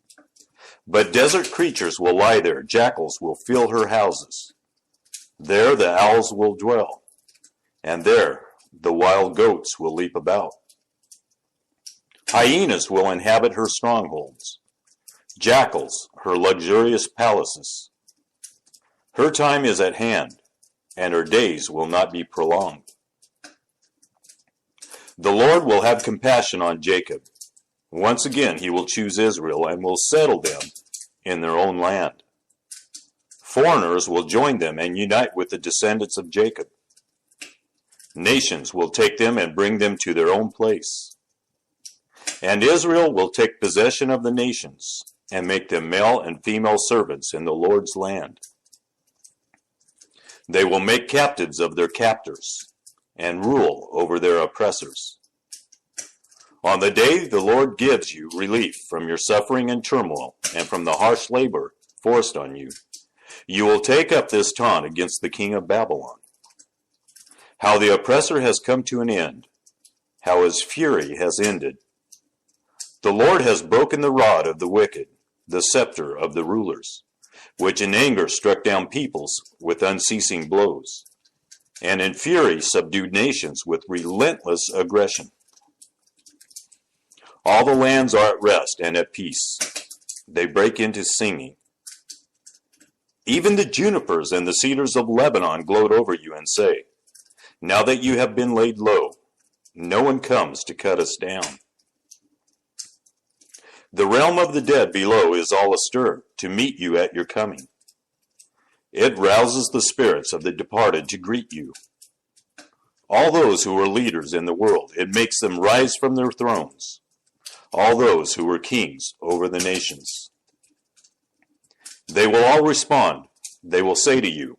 But desert creatures will lie there. Jackals will fill her houses. There the owls will dwell, and there the wild goats will leap about. Hyenas will inhabit her strongholds, jackals her luxurious palaces. Her time is at hand, and her days will not be prolonged. The Lord will have compassion on Jacob. Once again he will choose Israel and will settle them in their own land. Foreigners will join them and unite with the descendants of Jacob. Nations will take them and bring them to their own place. And Israel will take possession of the nations and make them male and female servants in the Lord's land. They will make captives of their captors and rule over their oppressors. On the day the Lord gives you relief from your suffering and turmoil and from the harsh labor forced on you, you will take up this taunt against the king of Babylon. How the oppressor has come to an end, how his fury has ended. The Lord has broken the rod of the wicked, the scepter of the rulers, which in anger struck down peoples with unceasing blows, and in fury subdued nations with relentless aggression. All the lands are at rest and at peace. They break into singing. Even the junipers and the cedars of Lebanon gloat over you and say, now that you have been laid low, no one comes to cut us down. The realm of the dead below is all astir to meet you at your coming. It rouses the spirits of the departed to greet you. All those who are leaders in the world, it makes them rise from their thrones. All those who were kings over the nations. They will all respond. They will say to you,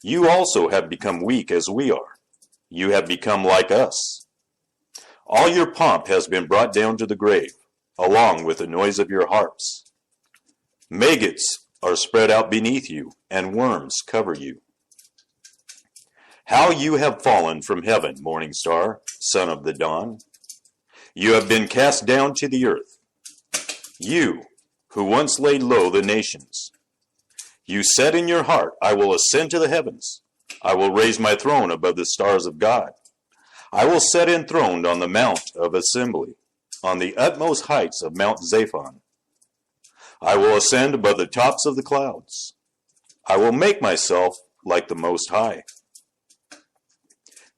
you also have become weak as we are. You have become like us. All your pomp has been brought down to the grave, along with the noise of your harps. Maggots are spread out beneath you, and worms cover you. How you have fallen from heaven, morning star, son of the dawn. You have been cast down to the earth. You, who once laid low the nations. You said in your heart, I will ascend to the heavens. I will raise my throne above the stars of God. I will set enthroned on the mount of assembly, on the utmost heights of Mount Zaphon. I will ascend above the tops of the clouds. I will make myself like the Most High.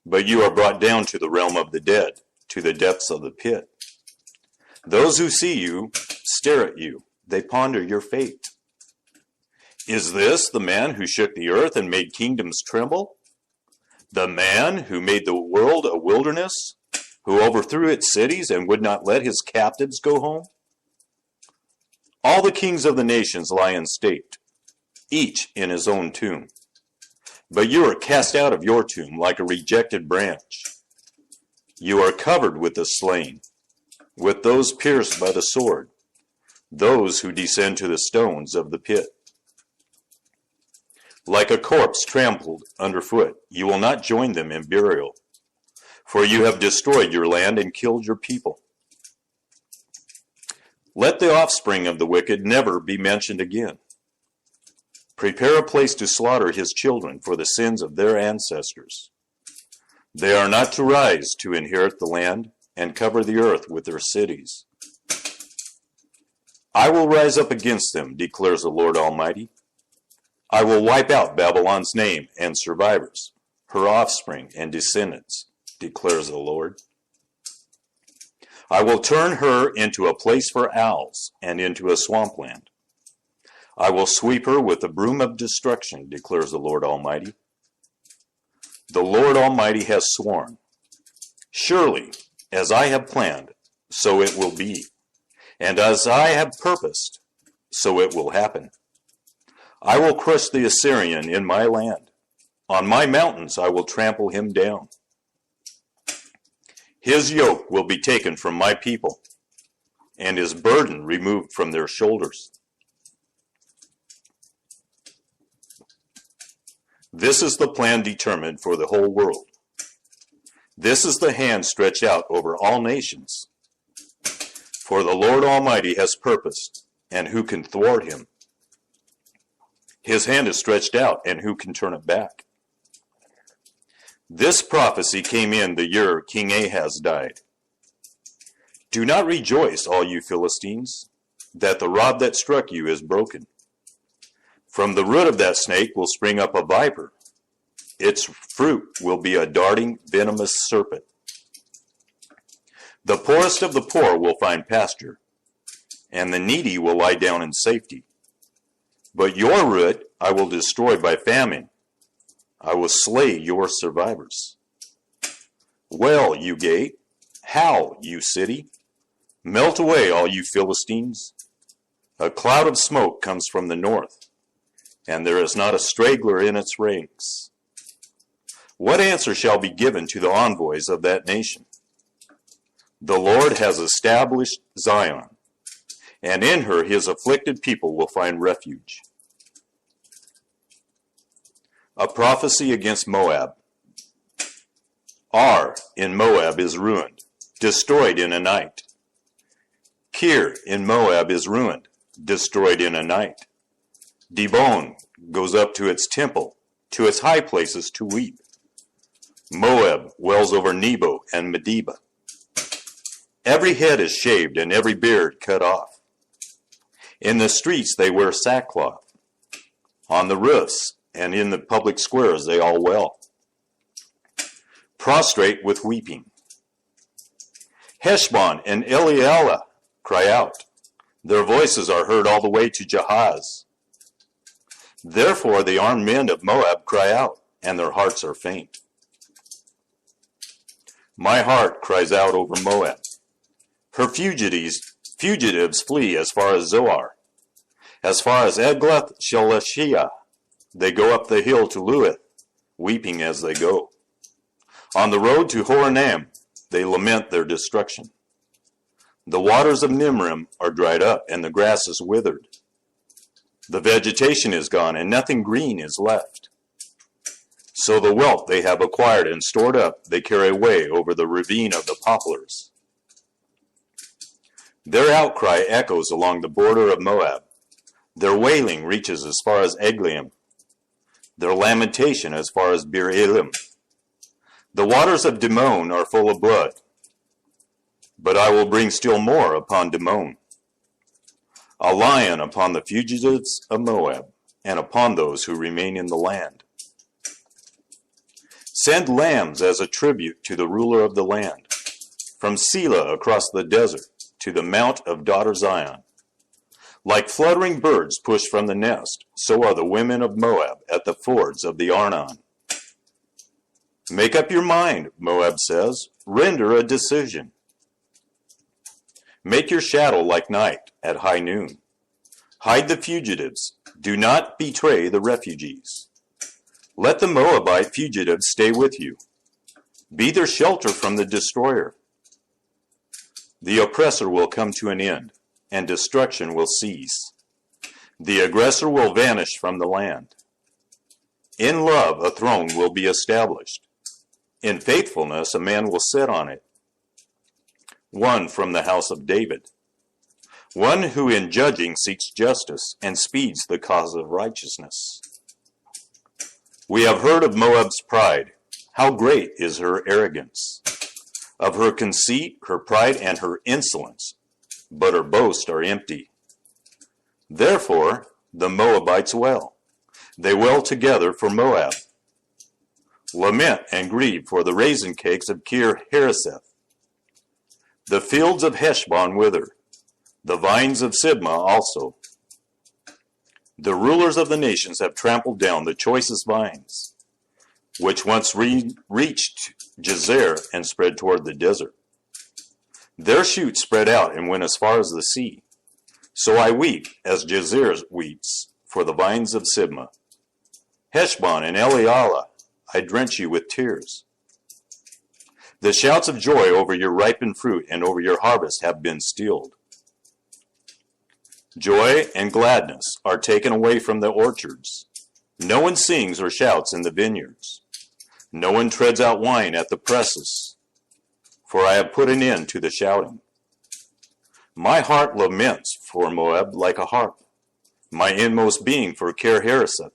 But you are brought down to the realm of the dead, to the depths of the pit. Those who see you stare at you. They ponder your fate. Is this the man who shook the earth and made kingdoms tremble? The man who made the world a wilderness, who overthrew its cities and would not let his captives go home? All the kings of the nations lie in state, each in his own tomb. But you are cast out of your tomb like a rejected branch. You are covered with the slain, with those pierced by the sword, those who descend to the stones of the pit. Like a corpse trampled underfoot, you will not join them in burial, for you have destroyed your land and killed your people. Let the offspring of the wicked never be mentioned again. Prepare a place to slaughter his children for the sins of their ancestors. They are not to rise to inherit the land and cover the earth with their cities. I will rise up against them, declares the Lord Almighty. I will wipe out Babylon's name and survivors, her offspring and descendants, declares the Lord. I will turn her into a place for owls and into a swampland. I will sweep her with the broom of destruction, declares the Lord Almighty. The Lord Almighty has sworn, surely, as I have planned, so it will be, and as I have purposed, so it will happen. I will crush the Assyrian in my land. On my mountains I will trample him down. His yoke will be taken from my people, and his burden removed from their shoulders. This is the plan determined for the whole world. This is the hand stretched out over all nations. For the Lord Almighty has purposed, and who can thwart him? His hand is stretched out, and who can turn it back? This prophecy came in the year King Ahaz died. Do not rejoice, all you Philistines, that the rod that struck you is broken. From the root of that snake will spring up a viper. Its fruit will be a darting, venomous serpent. The poorest of the poor will find pasture, and the needy will lie down in safety. But your root I will destroy by famine. I will slay your survivors. Well, you gate, howl, you city. Melt away, all you Philistines. A cloud of smoke comes from the north, and there is not a straggler in its ranks. What answer shall be given to the envoys of that nation? The Lord has established Zion, and in her his afflicted people will find refuge. A prophecy against Moab. Ar in Moab is ruined, destroyed in a night. Kir in Moab is ruined, destroyed in a night. Dibon goes up to its temple, to its high places to weep. Moab wells over Nebo and Medeba. Every head is shaved and every beard cut off. In the streets they wear sackcloth. On the roofs and in the public squares they all wail, prostrate with weeping. Heshbon and Elealeh cry out. Their voices are heard all the way to Jahaz. Therefore the armed men of Moab cry out, and their hearts are faint. My heart cries out over Moab. Her fugitives flee as far as Zoar. As far as Eglath-Shelishiyah, they go up the hill to Luith, weeping as they go. On the road to Horonaim, they lament their destruction. The waters of Nimrim are dried up, and the grass is withered. The vegetation is gone, and nothing green is left. So the wealth they have acquired and stored up, they carry away over the ravine of the poplars. Their outcry echoes along the border of Moab. Their wailing reaches as far as Eglaim, their lamentation as far as Bir Elim. The waters of Dimon are full of blood, but I will bring still more upon Dimon, a lion upon the fugitives of Moab, and upon those who remain in the land. Send lambs as a tribute to the ruler of the land, from Selah across the desert to the mount of daughter Zion. Like fluttering birds pushed from the nest, so are the women of Moab at the fords of the Arnon. Make up your mind, Moab says. Render a decision. Make your shadow like night at high noon. Hide the fugitives. Do not betray the refugees. Let the Moabite fugitives stay with you. Be their shelter from the destroyer. The oppressor will come to an end, and destruction will cease. The aggressor will vanish from the land. In love a throne will be established. In faithfulness a man will sit on it. One from the house of David. One who in judging seeks justice and speeds the cause of righteousness. We have heard of Moab's pride. How great is her arrogance. Of her conceit, her pride, and her insolence. But her boasts are empty. Therefore, the Moabites wail. They wail together for Moab. Lament and grieve for the raisin cakes of Kir Hareseth. The fields of Heshbon wither, the vines of Sibmah also. The rulers of the nations have trampled down the choicest vines, which once reached Jazer and spread toward the desert. Their shoots spread out and went as far as the sea. So I weep as Jazer weeps for the vines of Sibmah. Heshbon and Elealeh, I drench you with tears. The shouts of joy over your ripened fruit and over your harvest have been stilled. Joy and gladness are taken away from the orchards. No one sings or shouts in the vineyards. No one treads out wine at the presses, for I have put an end to the shouting. My heart laments for Moab like a harp, my inmost being for Kir Hareseth.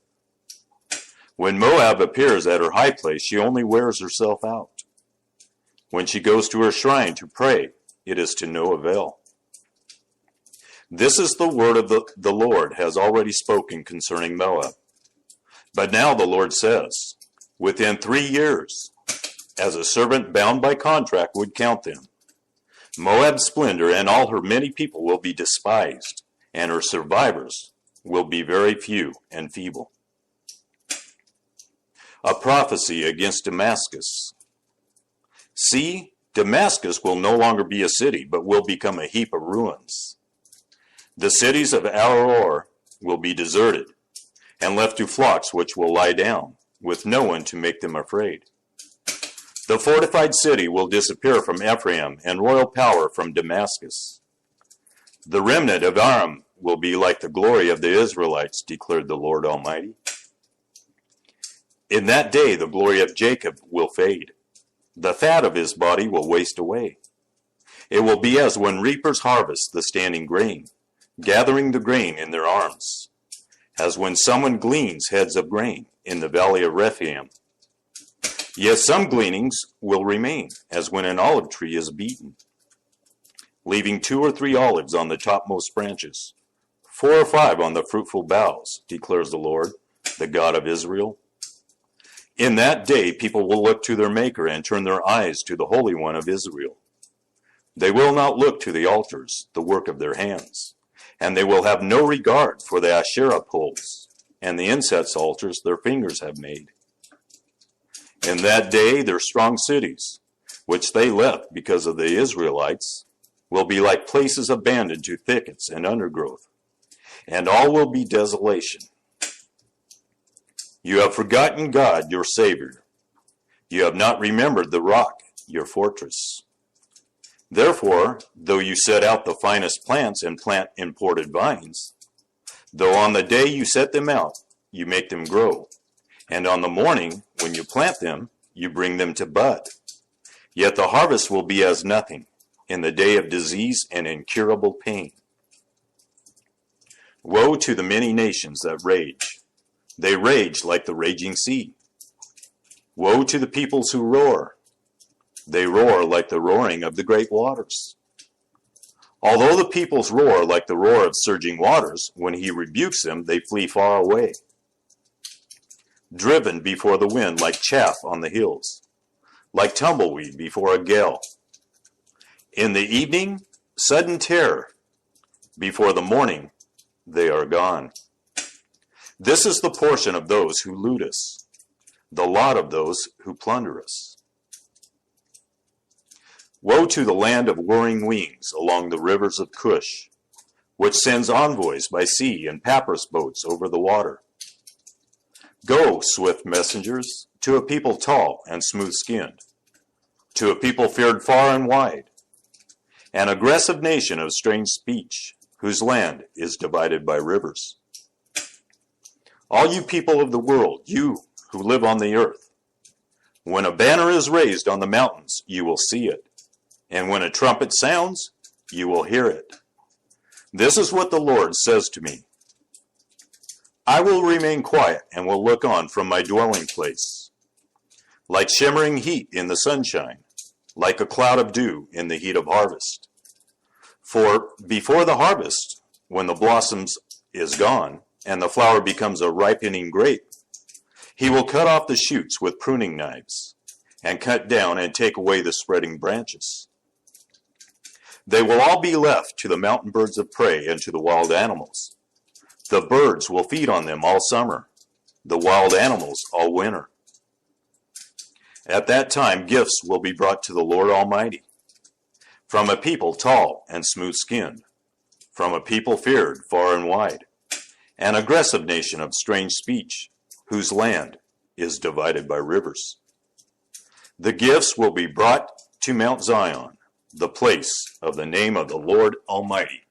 When Moab appears at her high place, she only wears herself out. When she goes to her shrine to pray, it is to no avail. This is the word of the Lord has already spoken concerning Moab. But now the Lord says, within 3 years, as a servant bound by contract would count them, Moab's splendor and all her many people will be despised, and her survivors will be very few and feeble. A prophecy against Damascus. See, Damascus will no longer be a city, but will become a heap of ruins. The cities of Aroer will be deserted, and left to flocks which will lie down, with no one to make them afraid. The fortified city will disappear from Ephraim, and royal power from Damascus. The remnant of Aram will be like the glory of the Israelites, declared the Lord Almighty. In that day the glory of Jacob will fade. The fat of his body will waste away. It will be as when reapers harvest the standing grain, gathering the grain in their arms, as when someone gleans heads of grain in the valley of Rephaim. Yet some gleanings will remain, as when an olive tree is beaten, leaving 2 or 3 olives on the topmost branches, 4 or 5 on the fruitful boughs, declares the Lord, the God of Israel. In that day people will look to their Maker and turn their eyes to the Holy One of Israel. They will not look to the altars, the work of their hands, And they will have no regard for the Asherah poles and the incense altars their fingers have made. In that day their strong cities, which they left because of the Israelites, will be like places abandoned to thickets and undergrowth, and all will be desolation. You have forgotten God, your Savior. You have not remembered the rock, your fortress. Therefore, though you set out the finest plants and plant imported vines, though on the day you set them out, you make them grow, and on the morning, when you plant them, you bring them to bud, yet the harvest will be as nothing in the day of disease and incurable pain. Woe to the many nations that rage. They rage like the raging sea. Woe to the peoples who roar. They roar like the roaring of the great waters. Although the peoples roar like the roar of surging waters, when he rebukes them, they flee far away. Driven before the wind like chaff on the hills, like tumbleweed before a gale. In the evening, sudden terror. Before the morning, they are gone. This is the portion of those who loot us, the lot of those who plunder us. Woe to the land of whirring wings along the rivers of Cush, which sends envoys by sea and papyrus boats over the water. Go, swift messengers, to a people tall and smooth-skinned, to a people feared far and wide, an aggressive nation of strange speech, whose land is divided by rivers. All you people of the world, you who live on the earth, when a banner is raised on the mountains, you will see it, and when a trumpet sounds, you will hear it. This is what the Lord says to me. I will remain quiet and will look on from my dwelling place, like shimmering heat in the sunshine, like a cloud of dew in the heat of harvest. For before the harvest, when the blossoms is gone, and the flower becomes a ripening grape, he will cut off the shoots with pruning knives, and cut down and take away the spreading branches. They will all be left to the mountain birds of prey and to the wild animals. The birds will feed on them all summer, the wild animals all winter. At that time gifts will be brought to the Lord Almighty, from a people tall and smooth-skinned, from a people feared far and wide, an aggressive nation of strange speech, whose land is divided by rivers. The gifts will be brought to Mount Zion, the place of the name of the Lord Almighty.